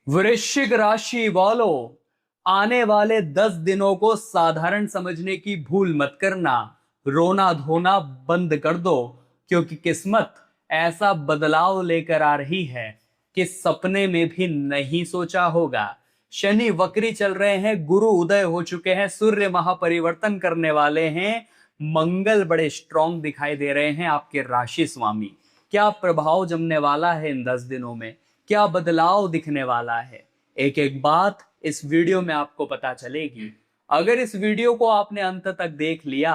वृश्चिक राशि वालों, आने वाले 10 दिनों को साधारण समझने की भूल मत करना। रोना धोना बंद कर दो, क्योंकि किस्मत ऐसा बदलाव लेकर आ रही है कि सपने में भी नहीं सोचा होगा। शनि वक्री चल रहे हैं, गुरु उदय हो चुके हैं, सूर्य महापरिवर्तन करने वाले हैं, मंगल बड़े स्ट्रांग दिखाई दे रहे हैं आपके राशि स्वामी। क्या प्रभाव जमने वाला है इन 10 दिनों में, क्या बदलाव दिखने वाला है, एक एक बात इस वीडियो में आपको पता चलेगी। अगर इस वीडियो को आपने अंत तक देख लिया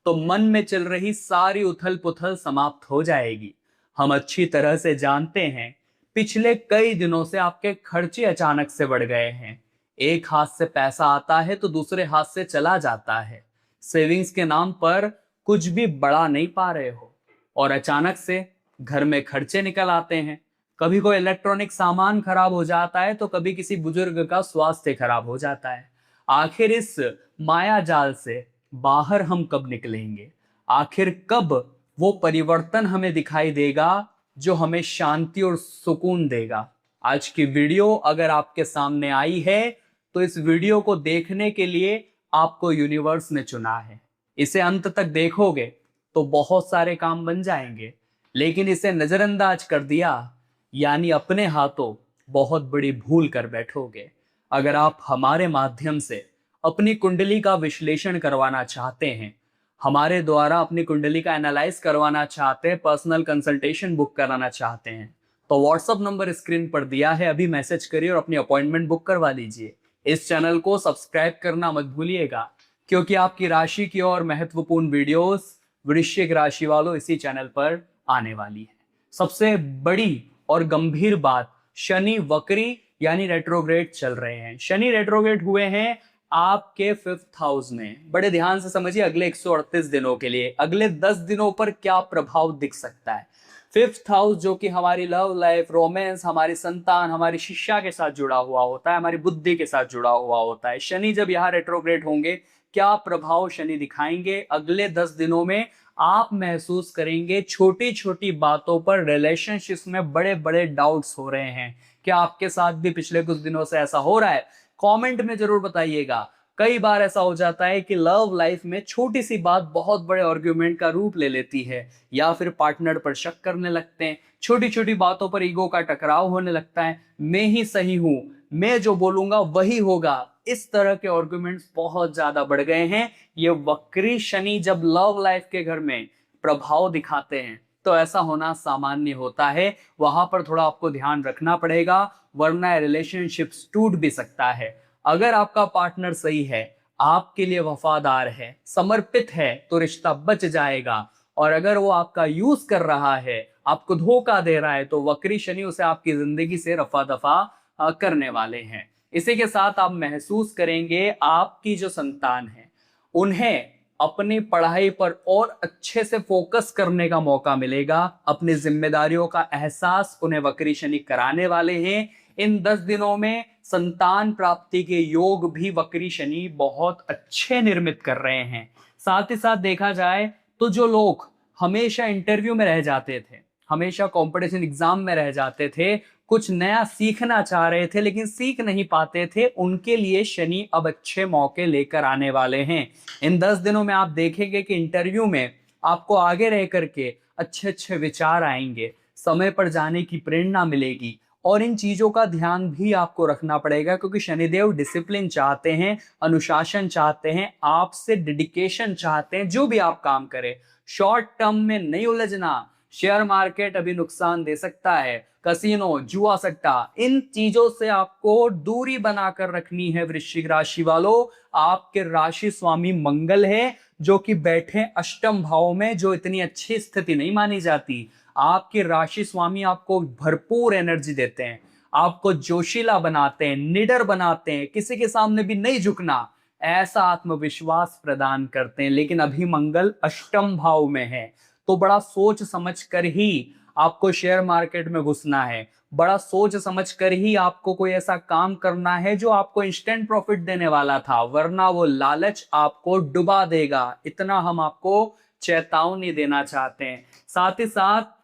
तो मन में चल रही सारी उथल पुथल समाप्त हो जाएगी। हम अच्छी तरह से जानते हैं पिछले कई दिनों से आपके खर्चे अचानक से बढ़ गए हैं। एक हाथ से पैसा आता है तो दूसरे हाथ से चला जाता है। सेविंग्स के नाम पर कुछ भी बढ़ा नहीं पा रहे हो और अचानक से घर में खर्चे निकल आते हैं। कभी कोई इलेक्ट्रॉनिक सामान खराब हो जाता है तो कभी किसी बुजुर्ग का स्वास्थ्य खराब हो जाता है। आखिर इस माया जाल से बाहर हम कब निकलेंगे? आखिर कब वो परिवर्तन हमें दिखाई देगा जो हमें शांति और सुकून देगा? आज की वीडियो अगर आपके सामने आई है तो इस वीडियो को देखने के लिए आपको यूनिवर्स ने चुना है। इसे अंत तक देखोगे तो बहुत सारे काम बन जाएंगे, लेकिन इसे नजरअंदाज कर दिया यानी अपने हाथों बहुत बड़ी भूल कर बैठोगे। अगर आप हमारे माध्यम से अपनी कुंडली का विश्लेषण करवाना चाहते हैं, हमारे द्वारा अपनी कुंडली का एनालाइज करवाना चाहते हैं, पर्सनल कंसल्टेशन बुक कराना चाहते हैं, तो व्हाट्सअप नंबर स्क्रीन पर दिया है, अभी मैसेज करिए और अपनी अपॉइंटमेंट बुक करवा लीजिए। इस चैनल को सब्सक्राइब करना मत भूलिएगा, क्योंकि आपकी राशि की और महत्वपूर्ण वीडियोस वृश्चिक राशि वालों इसी चैनल पर आने वाली है। सबसे बड़ी और गंभीर बात, शनि वक्री यानी रेट्रोग्रेड चल रहे हैं। शनि रेट्रोग्रेड हुए हैं आपके 5th हाउस में। बड़े ध्यान से समझिए, अगले 138 दिनों के लिए, अगले 10 दिनों पर क्या प्रभाव दिख सकता है। 5th हाउस जो कि हमारी लव लाइफ, रोमांस, हमारी संतान, हमारी शिक्षा के साथ जुड़ा हुआ होता है, हमारी बुद्धि के साथ जुड़ा हुआ होता है। शनि जब यहाँ रेट्रोग्रेड होंगे, क्या प्रभाव शनि दिखाएंगे अगले 10 दिनों में? आप महसूस करेंगे छोटी छोटी बातों पर रिलेशनशिप्स में बड़े बड़े डाउट्स हो रहे हैं। क्या आपके साथ भी पिछले कुछ दिनों से ऐसा हो रहा है? कमेंट में जरूर बताइएगा। कई बार ऐसा हो जाता है कि लव लाइफ में छोटी सी बात बहुत बड़े आर्ग्यूमेंट का रूप ले लेती है, या फिर पार्टनर पर शक करने लगते हैं, छोटी छोटी बातों पर ईगो का टकराव होने लगता है, मैं ही सही हूं, मैं जो बोलूंगा वही होगा। इस तरह के आर्ग्यूमेंट्स बहुत ज्यादा बढ़ गए हैं। ये वक्री शनि जब लव लाइफ के घर में प्रभाव दिखाते हैं तो ऐसा होना सामान्य होता है। वहां पर थोड़ा आपको ध्यान रखना पड़ेगा, वरना रिलेशनशिप टूट भी सकता है। अगर आपका पार्टनर सही है, आपके लिए वफादार है, समर्पित है, तो रिश्ता बच जाएगा। और अगर वो आपका यूज कर रहा है, आपको धोखा दे रहा है, तो वक्री शनि उसे आपकी जिंदगी से रफा दफा करने वाले हैं। इसी के साथ आप महसूस करेंगे आपकी जो संतान है उन्हें अपनी पढ़ाई पर और अच्छे से फोकस करने का मौका मिलेगा। अपनी जिम्मेदारियों का एहसास उन्हें वक्री शनि कराने वाले हैं। इन 10 दिनों में संतान प्राप्ति के योग भी वक्री शनि बहुत अच्छे निर्मित कर रहे हैं। साथ ही साथ देखा जाए तो जो लोग हमेशा इंटरव्यू में रह जाते थे, हमेशा कंपटीशन एग्जाम में रह जाते थे, कुछ नया सीखना चाह रहे थे लेकिन सीख नहीं पाते थे, उनके लिए शनि अब अच्छे मौके लेकर आने वाले हैं। इन 10 दिनों में आप देखेंगे कि इंटरव्यू में आपको आगे रह करके अच्छे अच्छे विचार आएंगे, समय पर जाने की प्रेरणा मिलेगी। और इन चीजों का ध्यान भी आपको रखना पड़ेगा, क्योंकि शनिदेव डिसिप्लिन चाहते हैं, अनुशासन चाहते हैं, आपसे डेडिकेशन चाहते हैं। जो भी आप काम करें, शॉर्ट टर्म में नहीं उलझना। शेयर मार्केट अभी नुकसान दे सकता है, कसिनो, जुआ सट्टा, इन चीजों से आपको दूरी बनाकर रखनी है। वृश्चिक राशि वालों, आपके राशि स्वामी मंगल है जो कि बैठे अष्टम भाव में, जो इतनी अच्छी स्थिति नहीं मानी जाती। आपके राशि स्वामी आपको भरपूर एनर्जी देते हैं, आपको जोशीला बनाते हैं, निडर बनाते हैं, किसी के सामने भी नहीं झुकना, ऐसा आत्मविश्वास प्रदान करते हैं। लेकिन अभी मंगल अष्टम भाव में है, तो बड़ा सोच समझ कर ही आपको शेयर मार्केट में घुसना है। बड़ा सोच समझ कर ही आपको कोई ऐसा काम करना है जो आपको इंस्टेंट प्रॉफिट देने वाला था, वरना वो लालच आपको डुबा देगा। इतना हम आपको चेतावनी देना चाहते हैं। साथ ही साथ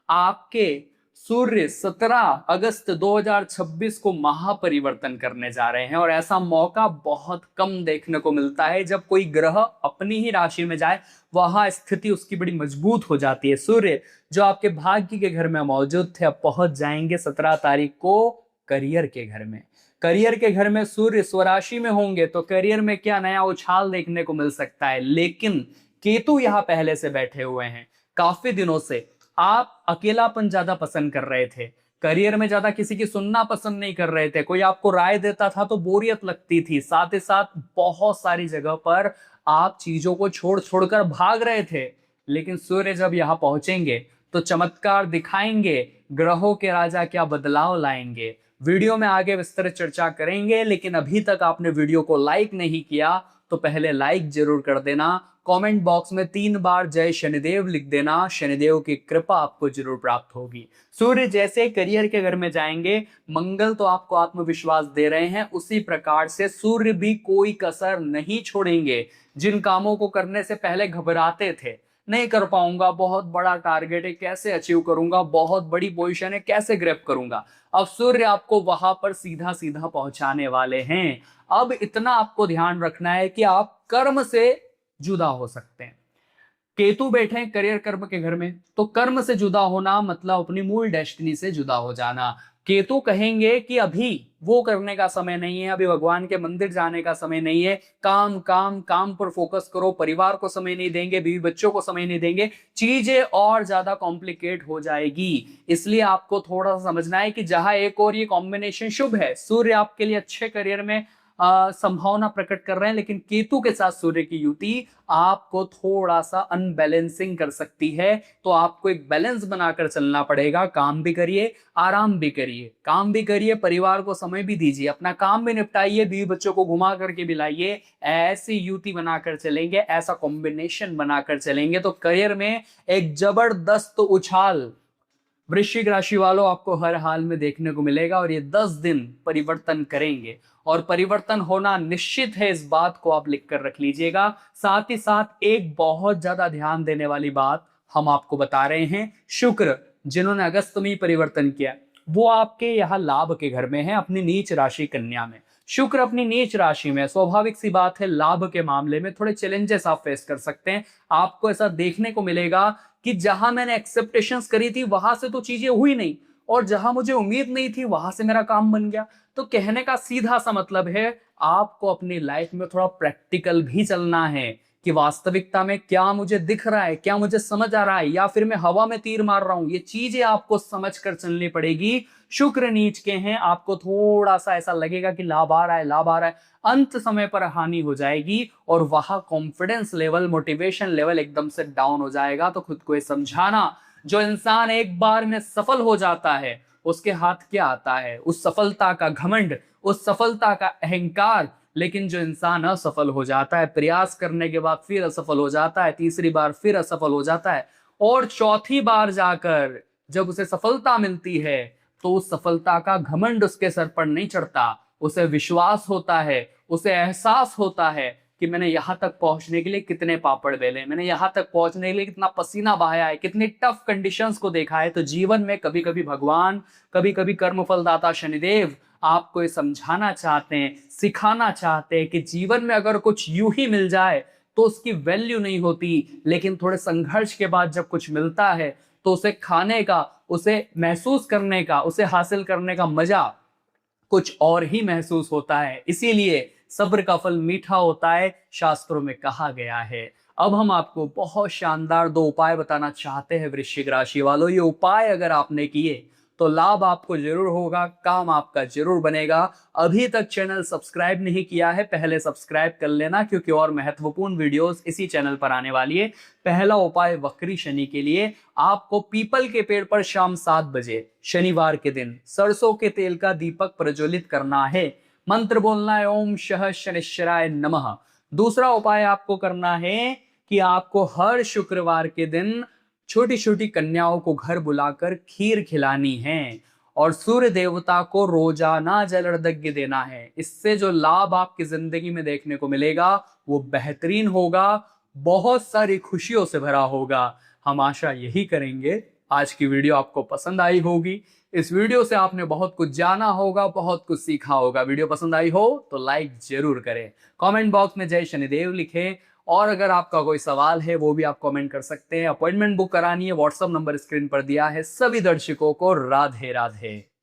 आपके सूर्य 17 अगस्त 2026 को महापरिवर्तन करने जा रहे हैं और ऐसा मौका बहुत कम देखने को मिलता है। जब कोई ग्रह अपनी ही राशि में जाए वहां स्थिति उसकी बड़ी मजबूत हो जाती है। सूर्य जो आपके भाग्य के घर में मौजूद थे अब पहुंच जाएंगे 17 तारीख को करियर के घर में। करियर के घर में सूर्य स्वराशि में होंगे तो करियर में क्या नया उछाल देखने को मिल सकता है। लेकिन केतु यहां पहले से बैठे हुए हैं। काफी दिनों से आप अकेलापन ज्यादा पसंद कर रहे थे, करियर में ज्यादा किसी की सुनना पसंद नहीं कर रहे थे, कोई आपको राय देता था तो बोरियत लगती थी, साथ ही साथ बहुत सारी जगह पर आप चीजों को छोड़ छोड़कर भाग रहे थे। लेकिन सूर्य जब यहां पहुंचेंगे तो चमत्कार दिखाएंगे, ग्रहों के राजा क्या बदलाव लाएंगे। वीडियो में आगे विस्तृत चर्चा करेंगे, लेकिन अभी तक आपने वीडियो को लाइक नहीं किया तो पहले लाइक जरूर कर देना। कमेंट बॉक्स में 3 बार जय शनिदेव लिख देना, शनिदेव की कृपा आपको जरूर प्राप्त होगी। सूर्य जैसे करियर के घर में जाएंगे, मंगल तो आपको आत्मविश्वास दे रहे हैं, उसी प्रकार से सूर्य भी कोई कसर नहीं छोड़ेंगे। जिन कामों को करने से पहले घबराते थे, नहीं कर पाऊंगा, बहुत बड़ा टारगेट है, कैसे अचीव करूंगा, बहुत बड़ी पोजीशन है, कैसे ग्रैब करूंगा, अब सूर्य आपको वहां पर सीधा सीधा पहुंचाने वाले हैं। अब इतना आपको ध्यान रखना है कि आप कर्म से जुदा हो सकते हैं। केतु बैठे हैं करियर कर्म के घर में, तो कर्म से जुदा होना मतलब अपनी मूल डेस्टिनी से जुदा हो जाना। केतु कहेंगे कि अभी वो करने का समय नहीं है, अभी भगवान के मंदिर जाने का समय नहीं है, काम काम काम पर फोकस करो, परिवार को समय नहीं देंगे, बीवी बच्चों को समय नहीं देंगे, चीजें और ज्यादा कॉम्प्लिकेट हो जाएगी। इसलिए आपको थोड़ा सा समझना है कि जहां एक और ये कॉम्बिनेशन शुभ है, सूर्य आपके लिए अच्छे करियर में संभावना प्रकट कर रहे हैं, लेकिन केतु के साथ सूर्य की युति आपको थोड़ा सा अनबैलेंसिंग कर सकती है। तो आपको एक बैलेंस बनाकर चलना पड़ेगा। काम भी करिए, आराम भी करिए, काम भी करिए, परिवार को समय भी दीजिए, अपना काम भी निपटाइए, बीवी बच्चों को घुमा करके भी लाइए। ऐसी युति बनाकर चलेंगे, ऐसा कॉम्बिनेशन बनाकर चलेंगे तो करियर में एक जबरदस्त उछाल वृश्चिक राशि वालों आपको हर हाल में देखने को मिलेगा। और ये 10 दिन परिवर्तन करेंगे और परिवर्तन होना निश्चित है, इस बात को आप लिख कर रख लीजिएगा। साथ ही साथ एक बहुत ज्यादा ध्यान देने वाली बात हम आपको बता रहे हैं, शुक्र जिन्होंने अगस्त में परिवर्तन किया वो आपके यहाँ लाभ के घर में है, अपनी नीच राशि कन्या में। शुक्र अपनी नीच राशि में, स्वाभाविक सी बात है लाभ के मामले में थोड़े चैलेंजेस आप फेस कर सकते हैं। आपको ऐसा देखने को मिलेगा कि जहां मैंने एक्सेप्टेशंस करी थी वहां से तो चीजें हुई नहीं, और जहां मुझे उम्मीद नहीं थी वहां से मेरा काम बन गया। तो कहने का सीधा सा मतलब है आपको अपनी लाइफ में थोड़ा प्रैक्टिकल भी चलना है कि वास्तविकता में क्या मुझे दिख रहा है, क्या मुझे समझ आ रहा है, या फिर मैं हवा में तीर मार रहा हूं। ये चीजें आपको समझ कर चलनी पड़ेगी। शुक्र नीच के हैं, आपको थोड़ा सा ऐसा लगेगा कि लाभ आ रहा है, लाभ आ रहा है, अंत समय पर हानि हो जाएगी और वहां कॉन्फिडेंस लेवल, मोटिवेशन लेवल एकदम से डाउन हो जाएगा। तो खुद को ये समझाना, जो इंसान एक बार में सफल हो जाता है उसके हाथ क्या आता है, उस सफलता का घमंड, उस सफलता का अहंकार। लेकिन जो इंसान असफल हो जाता है, प्रयास करने के बाद फिर असफल हो जाता है, तीसरी बार फिर असफल हो जाता है, और चौथी बार जाकर जब उसे सफलता मिलती है तो उस सफलता का घमंड उसके सर पर नहीं चढ़ता, उसे विश्वास होता है, उसे एहसास होता है कि मैंने यहां तक पहुंचने के लिए कितने पापड़ बेले, मैंने यहां तक पहुंचने के लिए कितना पसीना बहाया है, कितनी टफ कंडीशंस को देखा है। तो जीवन में कभी कभी भगवान, कभी कभी कर्मफलदाता शनिदेव आपको ये समझाना चाहते हैं, सिखाना चाहते हैं कि जीवन में अगर कुछ यूं ही मिल जाए तो उसकी वैल्यू नहीं होती, लेकिन थोड़े संघर्ष के बाद जब कुछ मिलता है तो उसे खाने का, उसे महसूस करने का, उसे हासिल करने का मजा कुछ और ही महसूस होता है। इसीलिए सब्र का फल मीठा होता है, शास्त्रों में कहा गया है। अब हम आपको बहुत शानदार 2 उपाय बताना चाहते हैं वृश्चिक राशि वालों। ये उपाय अगर आपने किए तो लाभ आपको जरूर होगा, काम आपका जरूर बनेगा। अभी तक चैनल सब्सक्राइब नहीं किया है, पहले सब्सक्राइब कर लेना, क्योंकि और महत्वपूर्ण वीडियोस इसी चैनल पर आने वाली है। पहला उपाय वक्री शनि के लिए, आपको पीपल के पेड़ पर शाम 7 बजे शनिवार के दिन सरसों के तेल का दीपक प्रज्वलित करना है। मंत्र बोलना है ओम शः शनिश्चराय नमः। दूसरा उपाय आपको करना है कि आपको हर शुक्रवार के दिन छोटी छोटी कन्याओं को घर बुलाकर खीर खिलानी है और सूर्य देवता को रोजाना जल अर्घ्य देना है। इससे जो लाभ आपकी जिंदगी में देखने को मिलेगा वो बेहतरीन होगा, बहुत सारी खुशियों से भरा होगा। हम आशा यही करेंगे आज की वीडियो आपको पसंद आई होगी। इस वीडियो से आपने बहुत कुछ जाना होगा, बहुत कुछ सीखा होगा। वीडियो पसंद आई हो तो लाइक जरूर करें, कमेंट बॉक्स में जय शनिदेव लिखें, और अगर आपका कोई सवाल है वो भी आप कमेंट कर सकते हैं। अपॉइंटमेंट बुक करानी है, व्हाट्सएप नंबर स्क्रीन पर दिया है। सभी दर्शकों को राधे राधे।